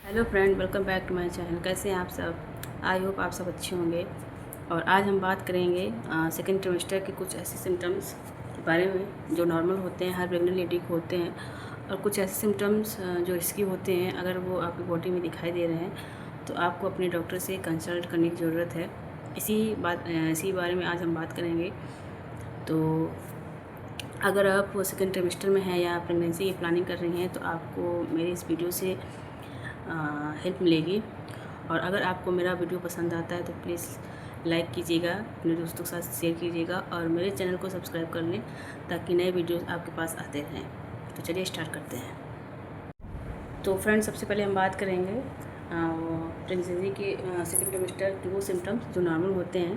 Hello friend, welcome back to my channel. कैसे हैं आप सब? आई होप आप सब अच्छे होंगे। और आज हम बात करेंगे सेकेंड ट्रिमेस्टर के कुछ ऐसे सिम्टम्स के बारे में जो नॉर्मल होते हैं, हर प्रेग्नेंट लेडी को होते हैं, और कुछ ऐसे सिम्टम्स जो रिस्की होते हैं। अगर वो आपकी बॉडी में दिखाई दे रहे हैं तो आपको अपने डॉक्टर से कंसल्ट करने की ज़रूरत है। इसी बारे में आज हम बात करेंगे। तो अगर आप सेकेंड ट्रिमेस्टर में हैं या प्रेगनेंसी की प्लानिंग कर रही हैं तो आपको मेरी इस वीडियो से हेल्प मिलेगी। और अगर आपको मेरा वीडियो पसंद आता है तो प्लीज़ लाइक कीजिएगा, अपने दोस्तों के साथ शेयर कीजिएगा और मेरे चैनल को सब्सक्राइब कर लें ताकि नए वीडियोस आपके पास आते रहें। तो चलिए स्टार्ट करते हैं। तो फ्रेंड्स, सबसे पहले हम बात करेंगे प्रेगनेंसी के सेकेंड ट्रिमेस्टर के वो सिम्टम्स जो नॉर्मल होते हैं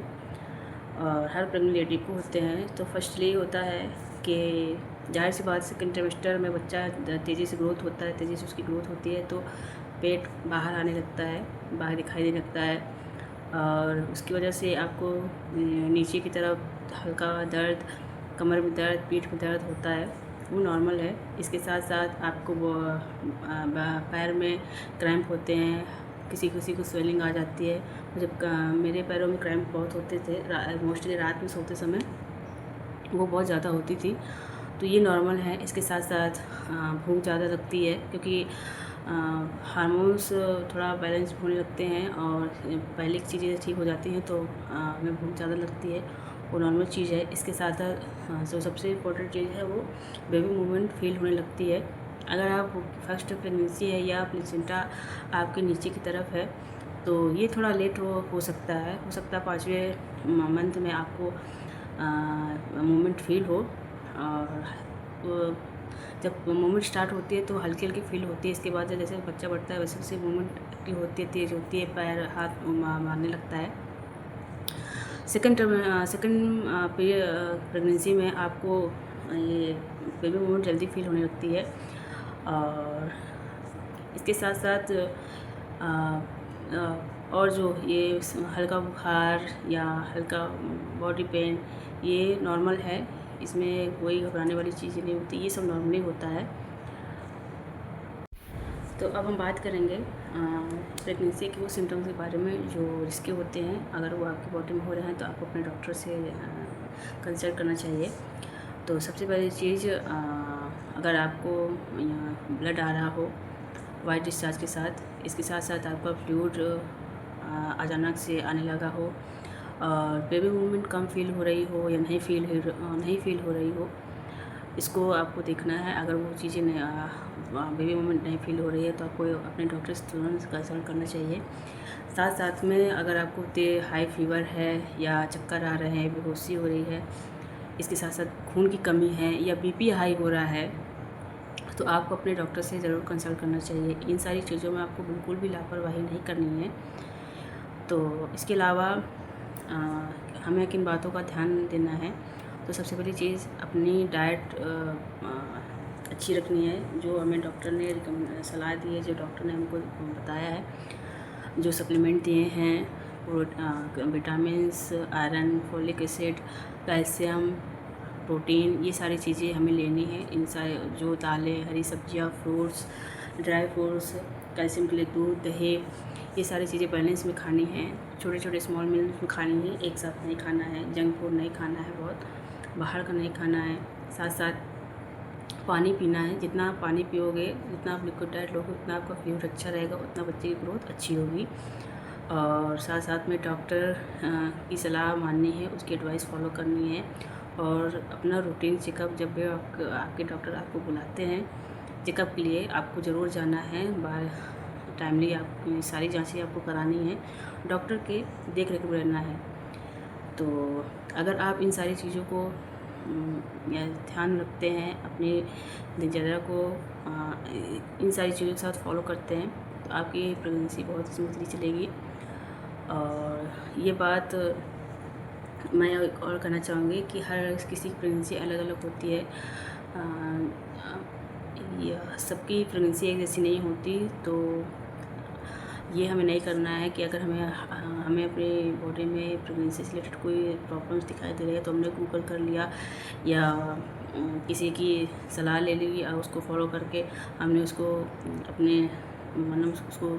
और हर प्रेग्नेंट लेडी को होते हैं। तो फर्स्टली होता है कि जाहिर सी बात, सेकेंड ट्रिमेस्टर में बच्चा तेज़ी से ग्रोथ होता है, तेज़ी से उसकी ग्रोथ होती है तो पेट बाहर आने लगता है, बाहर दिखाई देने लगता है। और उसकी वजह से आपको नीचे की तरफ हल्का दर्द, कमर में दर्द, पीठ में दर्द होता है, वो नॉर्मल है। इसके साथ साथ आपको पैर में क्रैम्प होते हैं, किसी किसी को स्वेलिंग आ जाती है। जब मेरे पैरों में क्रैम्प बहुत होते थे, मोस्टली रात में सोते समय वो बहुत ज़्यादा होती थी, तो ये नॉर्मल है। इसके साथ साथ भूख ज़्यादा लगती है क्योंकि हार्मोन्स थोड़ा बैलेंस होने लगते हैं और पहले की चीज़ें ठीक हो जाती हैं तो हमें भूख ज़्यादा लगती है, वो नॉर्मल चीज़ है। इसके साथ साथ जो सबसे इम्पोर्टेंट चीज़ है वो बेबी मूवमेंट फील होने लगती है। अगर आप फर्स्ट प्रेगनेंसी है या प्लेसेंटा आपके नीचे की तरफ है तो ये थोड़ा लेट हो सकता है। 5वें मंथ में आपको मूवमेंट फील हो। और जब मूवमेंट स्टार्ट होती है तो हल्की हल्की फील होती है। इसके बाद जैसे बच्चा बढ़ता है वैसे वैसे मूवमेंट एक्टिव होती है, तेज़ होती है, पैर हाथ मारने लगता है। सेकेंड प्रेगनेंसी में आपको ये बेबी मूवमेंट जल्दी फील होने लगती है। और इसके साथ साथ और जो ये हल्का बुखार या हल्का बॉडी पेन, ये नॉर्मल है। इसमें कोई घबराने वाली चीज़ें नहीं होती, ये सब नॉर्मली होता है। तो अब हम बात करेंगे प्रेगनेंसी के वो सिम्टम्स के बारे में जो रिस्की होते हैं। अगर वो आपकी बॉडी में हो रहे हैं तो आपको अपने डॉक्टर से कंसल्ट करना चाहिए। तो सबसे पहली चीज़, अगर आपको ब्लड आ रहा हो वाइट डिस्चार्ज के साथ, इसके साथ साथ आपका फ्लूइड अचानक से आने लगा हो और बेबी मूवमेंट कम फील हो रही हो या नहीं फील हो रही हो, इसको आपको देखना है। अगर वो चीज़ें बेबी मूवमेंट नहीं फील हो रही है तो आपको अपने डॉक्टर से तुरंत कंसल्ट करना चाहिए। साथ साथ में अगर आपको हाई फीवर है या चक्कर आ रहे हैं, बेहोशी हो रही है, इसके साथ साथ खून की कमी है या बीपी हाई हो रहा है तो आपको अपने डॉक्टर से ज़रूर कंसल्ट करना चाहिए। इन सारी चीज़ों में आपको बिल्कुल भी लापरवाही नहीं करनी है। तो इसके अलावा हमें किन बातों का ध्यान देना है, तो सबसे पहली चीज़ अपनी डाइट अच्छी रखनी है। जो हमें डॉक्टर ने सलाह दी है, जो डॉक्टर ने हमको बताया है, जो सप्लीमेंट दिए हैं, vitamins, iron, folic acid, calcium, protein, ये सारी चीज़ें हमें लेनी है। इन सारे जो दालें, हरी सब्जियां, फ्रूट्स, ड्राई फ्रूट्स, कैल्शियम के लिए दूध, दही, ये सारी चीज़ें बैलेंस में खानी है। छोटे छोटे स्मॉल मील्स में खानी है, एक साथ नहीं खाना है। जंक फूड नहीं खाना है, बहुत बाहर का नहीं खाना है। साथ साथ पानी पीना है। जितना आप पानी पियोगे, जितना आप लिक्विड डाइट लोगे, उतना आपका फ्लूइड अच्छा रहेगा, उतना बच्चे की ग्रोथ अच्छी होगी। और साथ साथ में डॉक्टर की सलाह माननी है, उसकी एडवाइस फॉलो करनी है। और अपना रूटीन चेकअप, जब भी आपके डॉक्टर आपको बुलाते हैं चेकअप के लिए, आपको ज़रूर जाना है। टाइमली आपकी सारी जांचें आपको करानी है, डॉक्टर के देख रेख में रहना है। तो अगर आप इन सारी चीज़ों को या ध्यान रखते हैं, अपनी दिनचर्या को इन सारी चीज़ों के साथ फॉलो करते हैं तो आपकी प्रेगनेंसी बहुत स्मूथली चलेगी। और ये बात मैं एक और कहना चाहूँगी कि हर किसी की प्रेगनेंसी अलग अलग होती है। सबकी प्रेगनेंसी एक जैसी नहीं होती। तो ये हमें नहीं करना है कि अगर हमें अपनी बॉडी में प्रेगनेंसी से रिलेटेड कोई प्रॉब्लम्स दिखाई दे रही है तो हमने गूगल कर लिया या किसी की सलाह ले ली और उसको फॉलो करके हमने उसको अपने मतलब उसको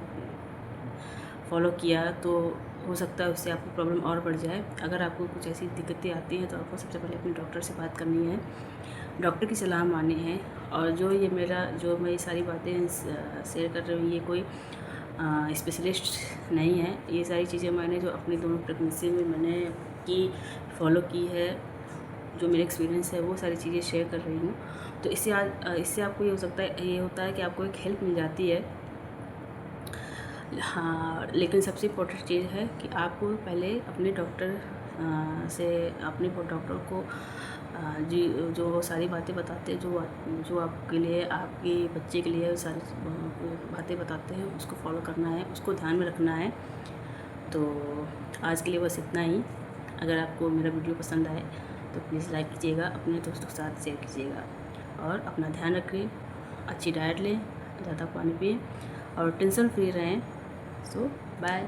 फॉलो किया तो हो सकता है उससे आपको प्रॉब्लम और बढ़ जाए। अगर आपको कुछ ऐसी दिक्कतें आती हैं तो आपको सबसे पहले अपने डॉक्टर से बात करनी है, डॉक्टर की सलाह माननी है। और जो मैं ये सारी बातें शेयर कर रही हूँ, ये कोई स्पेशलिस्ट नहीं है। ये सारी चीज़ें मैंने जो अपनी दोनों प्रेगनेंसी में मैंने फॉलो की है, जो मेरा एक्सपीरियंस है वो सारी चीज़ें शेयर कर रही हूँ। तो इससे आपको ये होता है कि आपको एक हेल्प मिल जाती है। हाँ, लेकिन सबसे इम्पोर्टेंट चीज़ है कि आपको पहले अपने डॉक्टर को जी जो वो सारी बातें बताते हैं, जो आपके लिए, आपके बच्चे के लिए सारी बातें बताते हैं, उसको फॉलो करना है, उसको ध्यान में रखना है। तो आज के लिए बस इतना ही। अगर आपको मेरा वीडियो पसंद आए तो प्लीज़ लाइक कीजिएगा, अपने दोस्तों के साथ शेयर कीजिएगा और अपना ध्यान रखें, अच्छी डाइट लें, ज़्यादा पानी पिएं और टेंशन फ्री रहें। सो बाय।